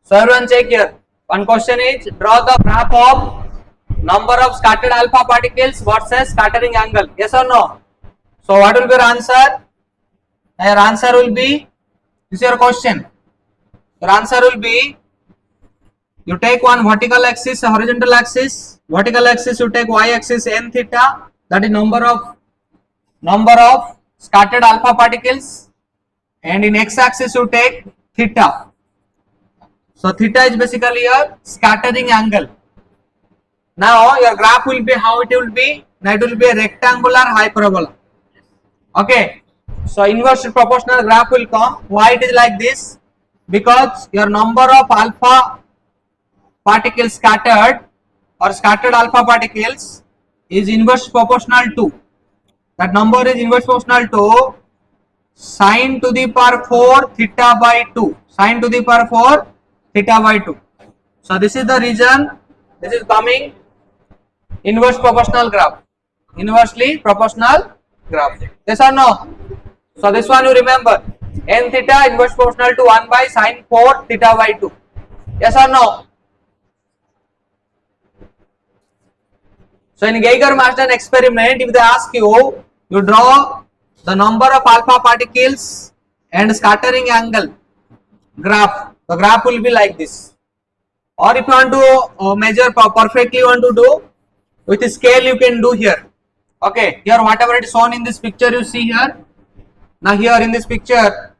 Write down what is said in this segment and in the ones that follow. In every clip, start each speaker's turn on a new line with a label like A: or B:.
A: So everyone check here. One question is, draw the graph of number of scattered alpha particles versus scattering angle. Yes or no? So what will be your answer? Your answer will be, this is your question. Your answer will be, you take one vertical axis, a horizontal axis. Vertical axis you take y axis n theta, that is number of scattered alpha particles, and in x axis you take theta. So theta is basically your scattering angle. Now your graph will be how it will be? Now it will be a rectangular hyperbola. Okay. So inverse proportional graph will come. Why it is like this? Because your number of alpha particles scattered or scattered alpha particles is inverse proportional to, that number is inverse proportional to sine to the power 4 theta by 2, sine to the power 4 theta by 2. So this is the reason this is coming inverse proportional graph, inversely proportional graph. Yes or no? So this one you remember, n theta inverse proportional to 1 by sine 4 theta by 2. Yes or no? So in Geiger-Marsden experiment, if they ask you, you draw the number of alpha particles and scattering angle graph, the graph will be like this. Or if you want to measure perfectly, you want to do with a scale, you can do here. Okay, here whatever it is shown in this picture you see here. Now here in this picture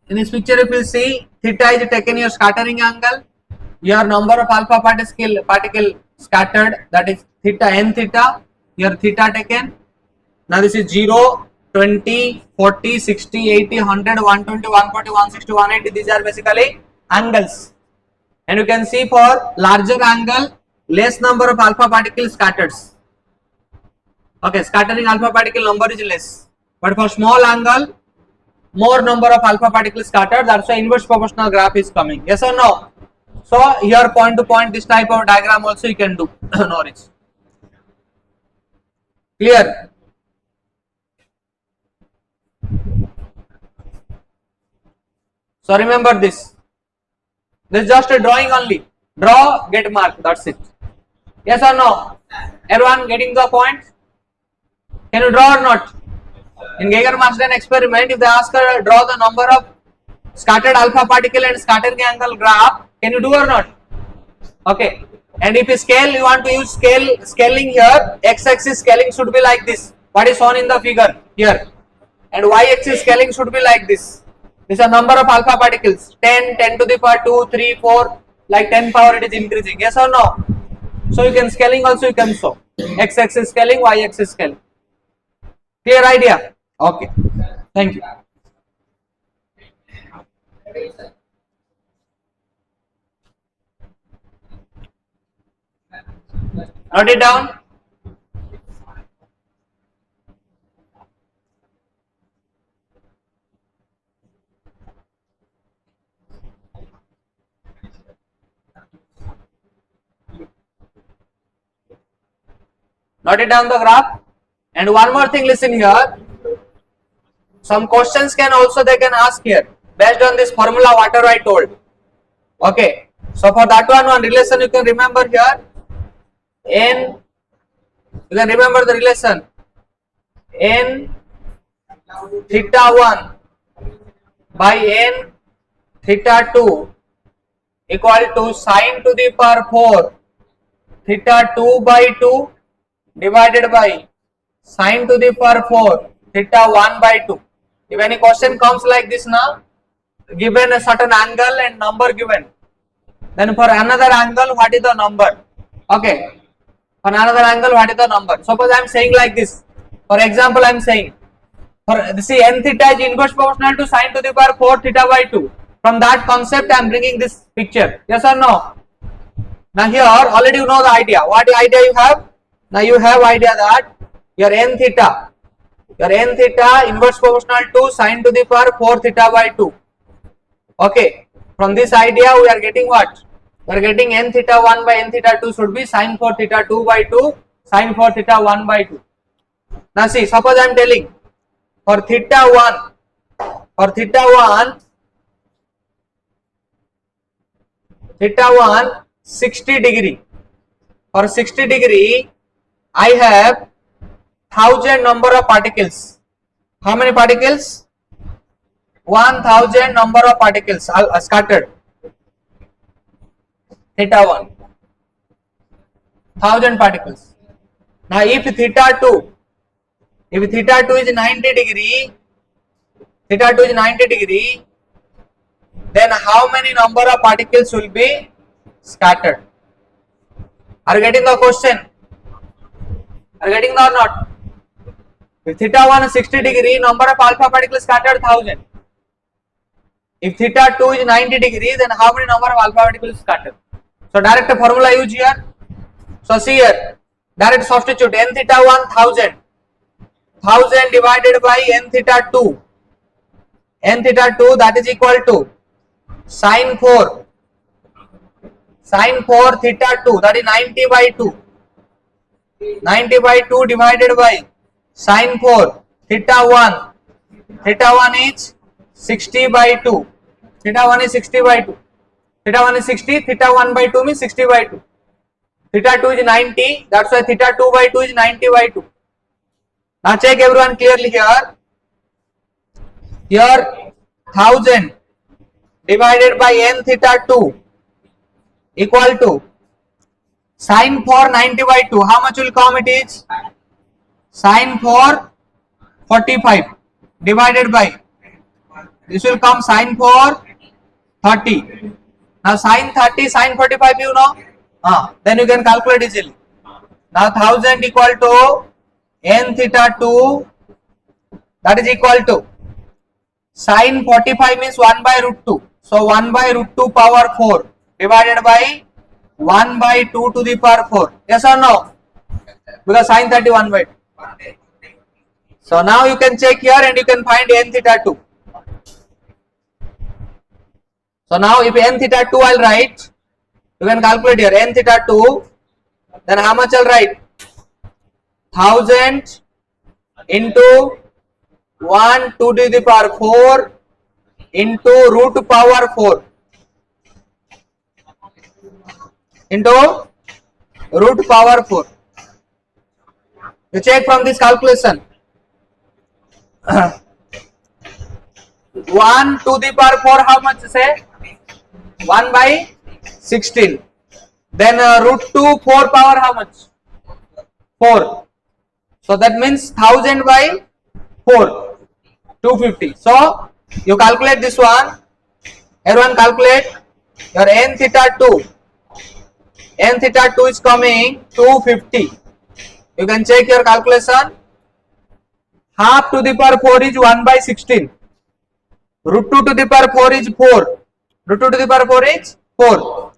A: if you see, theta is taken your scattering angle, your number of alpha particle scattered, that is theta n theta, your theta taken. Now this is 0, 20, 40, 60, 80, 100, 120, 140, 160, 180, these are basically angles. And you can see for larger angle, less number of alpha particles scattered. Okay, scattering alpha particle number is less. But for small angle, more number of alpha particles scattered, that's why inverse proportional graph is coming. Yes or no? So here point to point, this type of diagram also you can do. No worries. Clear? So remember this. This is just a drawing only. Draw, get mark. That's it. Yes or no? Everyone getting the point? Can you draw or not? In Geiger-Marsden experiment, if they ask her draw the number of scattered alpha particle and scattering angle graph, can you do or not? Okay. And if you scale, you want to use scaling here, x-axis scaling should be like this. What is shown in the figure here. And y-axis scaling should be like this. This is a number of alpha particles. 10, 10 to the power 2, 3, 4, like 10 power it is increasing. Yes or no? So you can scaling also you can show. X-axis scaling, y-axis scaling. Clear idea? Okay. Thank you. Note it down. Note it down the graph. And one more thing, listen here. Some questions they can ask here based on this formula whatever I told. Okay. So for that one relation you can remember here. N, you can remember the relation. N theta 1 by N theta 2 equal to sine to the power 4 theta 2 by 2 divided by sine to the power 4 theta 1 by 2. If any question comes like this now, given a certain angle and number given, then for another angle what is the number? Okay, for another angle what is the number? Suppose I am saying like this. For example, I am saying, for see n theta is inverse proportional to sine to the power 4 theta by 2. From that concept I am bringing this picture. Yes or no? Now here already you know the idea. What idea you have? Now you have idea that your n theta inverse proportional to sine to the power 4 theta by 2. Okay. From this idea we are getting what? We are getting n theta 1 by n theta 2 should be sine 4 theta 2 by 2 sine 4 theta 1 by 2. Now see, suppose I am telling for theta 1 theta 1 60 degree. For 60 degree, I have 1000 number of particles. How many particles? 1000 number of particles are scattered. Theta 1, 1000 particles. Now if theta 2 is 90 degree, theta 2 is 90 degree, then how many number of particles will be scattered? Are you getting the question? Are you getting or not? If theta 1 is 60 degree, number of alpha particles scattered 1000. If theta 2 is 90 degree, then how many number of alpha particles scattered? So direct formula use here. So see here, direct substitute n theta 1 1000. 1000 divided by n theta 2. N theta 2 that is equal to sine 4. Sine 4 theta 2 that is 90 by 2. 90 by 2 divided by sine 4 theta 1. Theta 1 is 60 by 2. Theta 1 is 60 by 2. Theta 1 is 60. Theta 1 by 2 means 60 by 2. Theta 2 is 90. That's why theta 2 by 2 is 90 by 2. Now check everyone clearly here. Here 1000 divided by n theta 2 equal to sine 4 90 by 2. How much will come it is? Sine 4 45 divided by, this will come sine 4 30. Now sine 30, sine 45 you know? Then you can calculate easily. Now 1000 equal to n theta 2 that is equal to sine 45 means 1 by root 2. So 1 by root 2 power 4 divided by 1 by 2 to the power 4. Yes or no? Because sine 30 1 by 2. So now you can check here and you can find n theta 2. So now if n theta 2 I'll write, you can calculate here n theta 2, then how much I'll write? 1000 into 1 to the power 4 into root power 4 into root power 4. You check from this calculation. 1 to the power 4 how much say? 1 by 16. Then root 2 4 power how much? 4. So that means 1000 by 4, 250. So you calculate this one. Everyone calculate your n theta 2. N theta 2 is coming 250. You can check your calculation. Half to the power 4 is 1 by 16. Root 2 to the power 4 is 4. Root 2 to the power 4 is 4.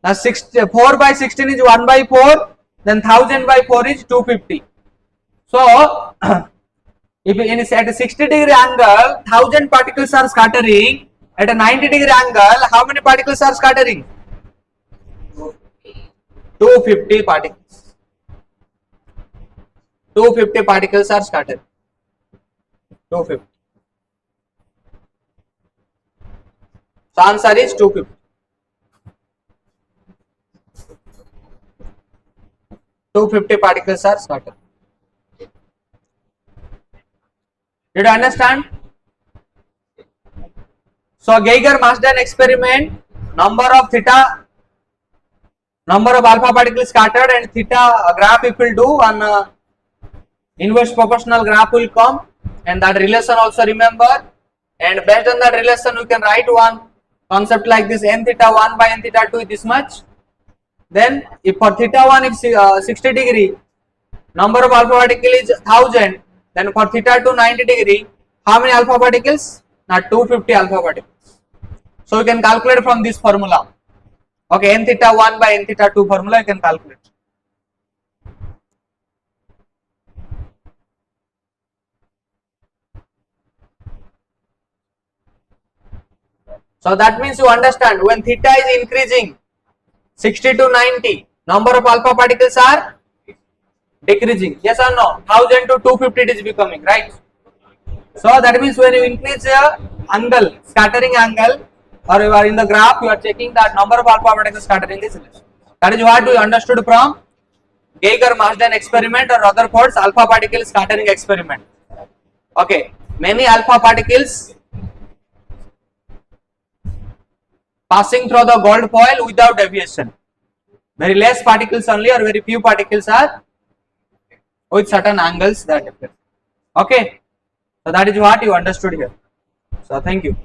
A: Now 4 by 16 is 1 by 4. Then 1000 by 4 is 250. So if at a 60 degree angle 1000 particles are scattering, at a 90 degree angle how many particles are scattering? 250 particles. 250 particles are scattered. 250. So answer is 250. 250 particles are scattered. Did you understand? So Geiger-Marsden experiment, number of alpha particles scattered and theta graph if will do, on inverse proportional graph will come, and that relation also remember, and based on that relation you can write one concept like this: n theta 1 by n theta 2 is this much. Then if for theta 1 if 60 degree, number of alpha particle is 1000, then for theta 2 90 degree, how many alpha particles? Now 250 alpha particles. So you can calculate from this formula. Okay, n theta 1 by n theta 2 formula you can calculate. So that means you understand, when theta is increasing 60 to 90, number of alpha particles are decreasing. Yes or no? 1000 to 250 it is becoming, right? So that means when you increase the angle, scattering angle, or you are in the graph, you are checking that number of alpha particles scattered in this list. That is what we understood from Geiger-Marsden experiment or Rutherford's alpha particle scattering experiment. Okay, many alpha particles passing through the gold foil without deviation. Very less particles only, or very few particles are with certain angles that appear. Okay, so that is what you understood here. So thank you.